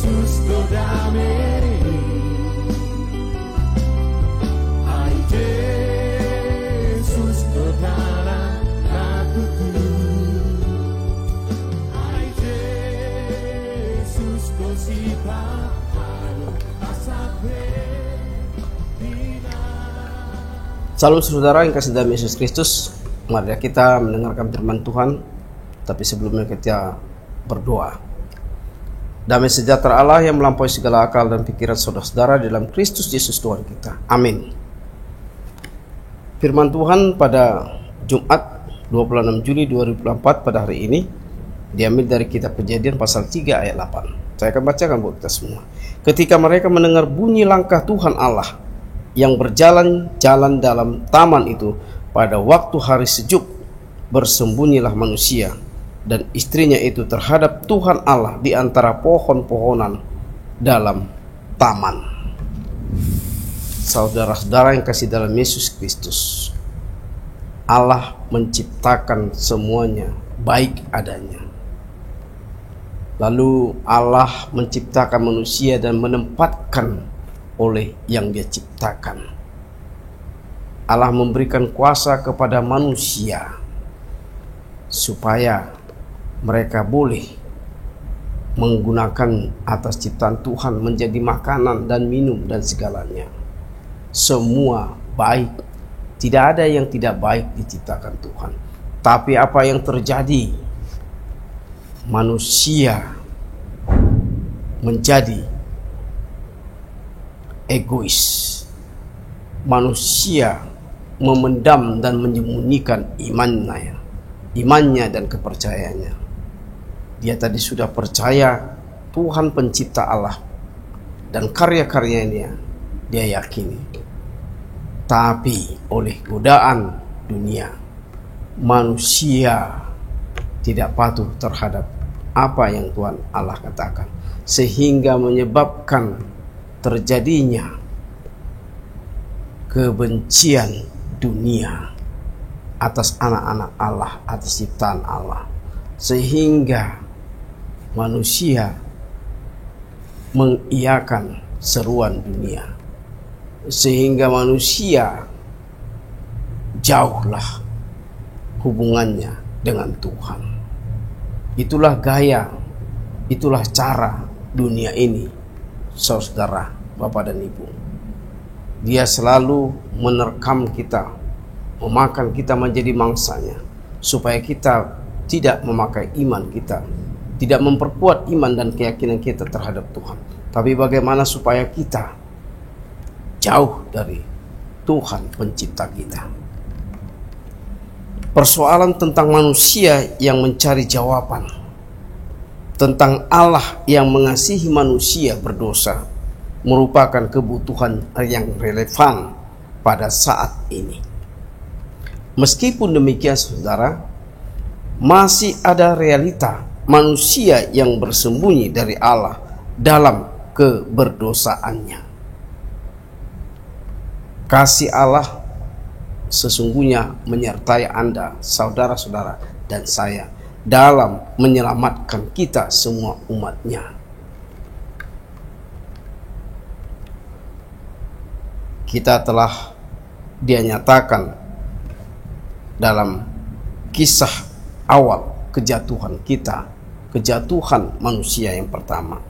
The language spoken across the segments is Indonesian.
Yesus kau damai, hai Yesus kau tanah takutku, hai Yesus kau sifat anu asabe. Salam saudara yang kasih dalam Yesus Kristus. Mari kita mendengarkan firman Tuhan. Tapi sebelumnya kita berdoa. Damai sejahtera Allah yang melampaui segala akal dan pikiran saudara-saudara dalam Kristus Yesus Tuhan kita. Amin. Firman Tuhan pada Jumat 26 Juli 2024 pada hari ini diambil dari kitab Kejadian pasal 3 ayat 8. Saya akan bacakan buat kita semua. Ketika mereka mendengar bunyi langkah Tuhan Allah yang berjalan-jalan dalam taman itu, pada waktu hari sejuk, bersembunyilah manusia dan istrinya itu terhadap Tuhan Allah di antara pohon-pohonan dalam taman. Saudara-saudara yang kasih dalam Yesus Kristus, Allah menciptakan semuanya baik adanya. Lalu Allah menciptakan manusia dan menempatkan oleh yang Dia ciptakan. Allah memberikan kuasa kepada manusia supaya mereka boleh menggunakan atas ciptaan Tuhan menjadi makanan dan minum dan segalanya. Semua baik, tidak ada yang tidak baik diciptakan Tuhan. Tapi apa yang terjadi? Manusia menjadi egois. Manusia memendam dan menyembunyikan imannya dan kepercayaannya. Dia tadi sudah percaya Tuhan pencipta Allah dan karya-karyanya dia yakini. Tapi oleh godaan dunia, manusia tidak patuh terhadap apa yang Tuhan Allah katakan, sehingga menyebabkan terjadinya kebencian dunia atas anak-anak Allah, atas ciptaan Allah, sehingga manusia mengiyakan seruan dunia, sehingga manusia jauhlah hubungannya dengan Tuhan. Itulah gaya, itulah cara dunia ini, saudara, Bapak dan Ibu. Dia selalu menerkam kita, memakan kita menjadi mangsanya, supaya kita tidak memakai iman kita, tidak memperkuat iman dan keyakinan kita terhadap Tuhan. Tapi bagaimana supaya kita jauh dari Tuhan pencipta kita. Persoalan tentang manusia yang mencari jawaban, tentang Allah yang mengasihi manusia berdosa, merupakan kebutuhan yang relevan pada saat ini. Meskipun demikian, saudara, masih ada realita manusia yang bersembunyi dari Allah dalam keberdosaannya. Kasih Allah sesungguhnya menyertai Anda, saudara-saudara, dan saya dalam menyelamatkan kita semua umatnya. Kita telah Dia nyatakan dalam kisah awal kejatuhan kita, kejatuhan manusia yang pertama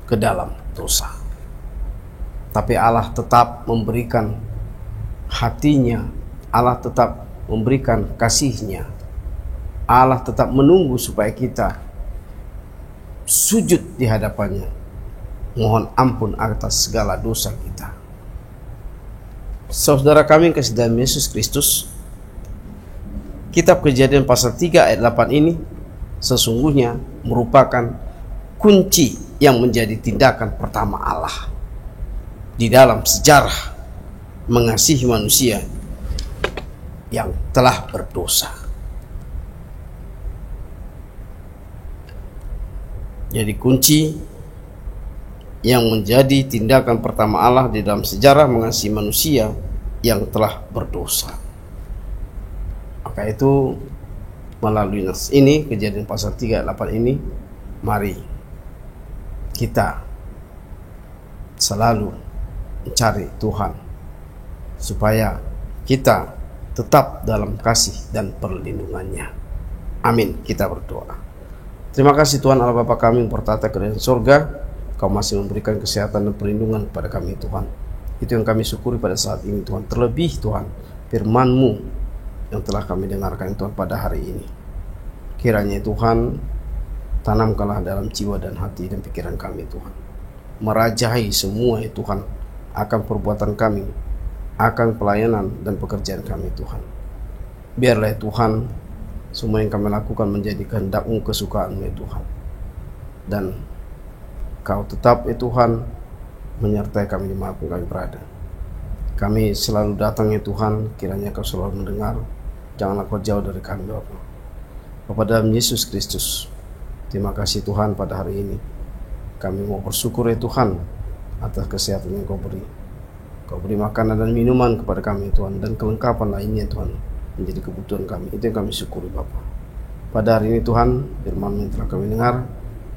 ke dalam dosa. Tapi Allah tetap memberikan hatinya, Allah tetap memberikan kasihnya, Allah tetap menunggu supaya kita sujud di hadapannya, mohon ampun atas segala dosa kita. Saudara kami yang kasih dalam Yesus Kristus, kitab Kejadian pasal 3 ayat 8 ini sesungguhnya merupakan kunci yang menjadi tindakan pertama Allah di dalam sejarah mengasihi manusia yang telah berdosa. Jadi kunci yang menjadi tindakan pertama Allah di dalam sejarah mengasihi manusia yang telah berdosa. Maka itu melalui nas ini, Kejadian pasal 38 ini, mari kita selalu mencari Tuhan supaya kita tetap dalam kasih dan perlindungannya. Amin. Kita berdoa. Terima kasih Tuhan Allah Bapa kami yang bertata ke dalam surga. Kau masih memberikan kesehatan dan perlindungan kepada kami Tuhan. Itu yang kami syukuri pada saat ini Tuhan. Terlebih Tuhan, firman-Mu yang telah kami dengarkan Tuhan pada hari ini. Kiranya Tuhan, tanamkanlah dalam jiwa dan hati dan pikiran kami Tuhan. Merajai semua Tuhan akan perbuatan kami, akan pelayanan dan pekerjaan kami Tuhan. Biarlah Tuhan, semua yang kami lakukan menjadi kehendak-Mu, kesukaan-Mu Tuhan. Dan Kau tetap Tuhan menyertai kami dimanapun kami berada. Kami selalu datang Tuhan, kiranya Kau selalu mendengar. Janganlah Kau jauh dari kami Bapa. Bapa dalam Yesus Kristus, terima kasih Tuhan pada hari ini. Kami mau bersyukur Tuhan atas kesehatan yang Kau beri. Kau beri makanan dan minuman kepada kami Tuhan, dan kelengkapan lainnya Tuhan menjadi kebutuhan kami. Itu yang kami syukuri Bapa. Pada hari ini Tuhan, firman yang telah kami dengar,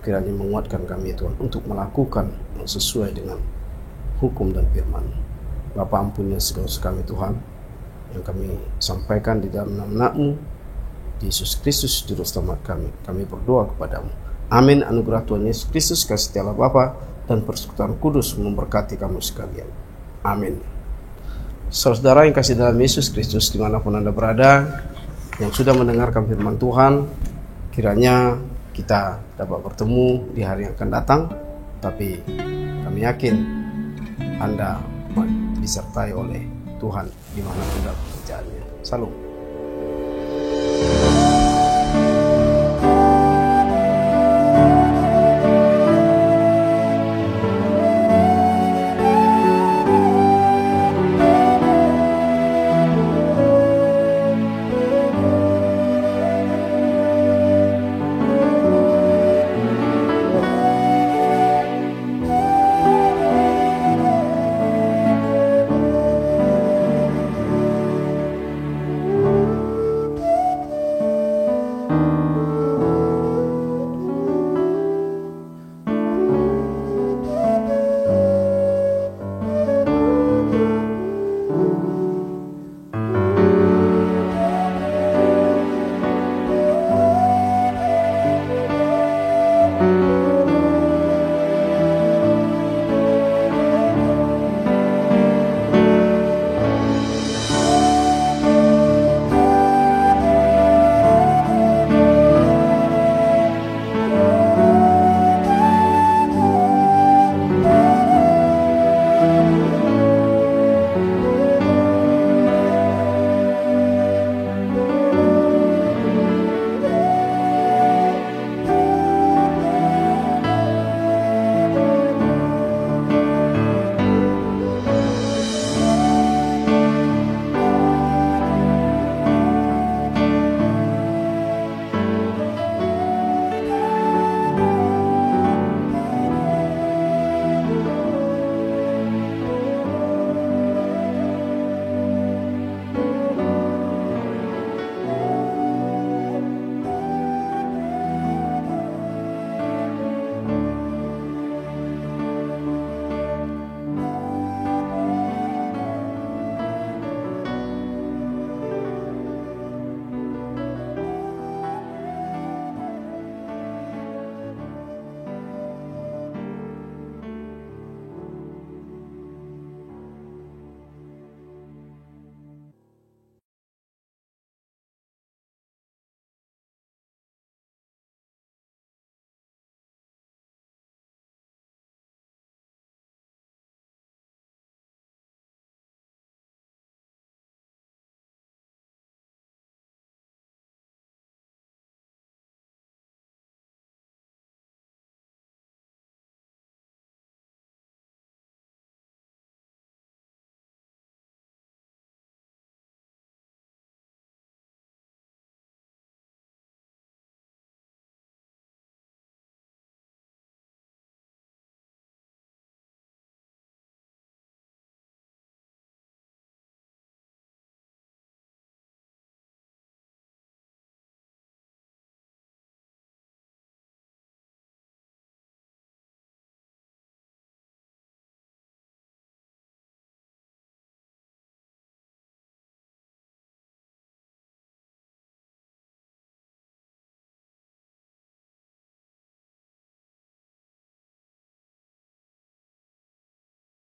kiranya menguatkan kami Tuhan untuk melakukan yang sesuai dengan hukum dan firman. Bapa, ampuni segala dosa kami Tuhan, yang kami sampaikan di dalam nama Anak-Mu Yesus Kristus Juru Selamat kami. Kami berdoa kepadamu. Amin. Anugerah Tuhan Yesus Kristus, kasih Allah Bapa dan persekutuan kudus memberkati kamu sekalian. Amin. Saudara yang kasih dalam Yesus Kristus, dimanapun Anda berada, yang sudah mendengarkan firman Tuhan, kiranya kita dapat bertemu di hari yang akan datang. Tapi kami yakin Anda disertai oleh Tuhan dimanapun dalam pekerjaannya. Salam.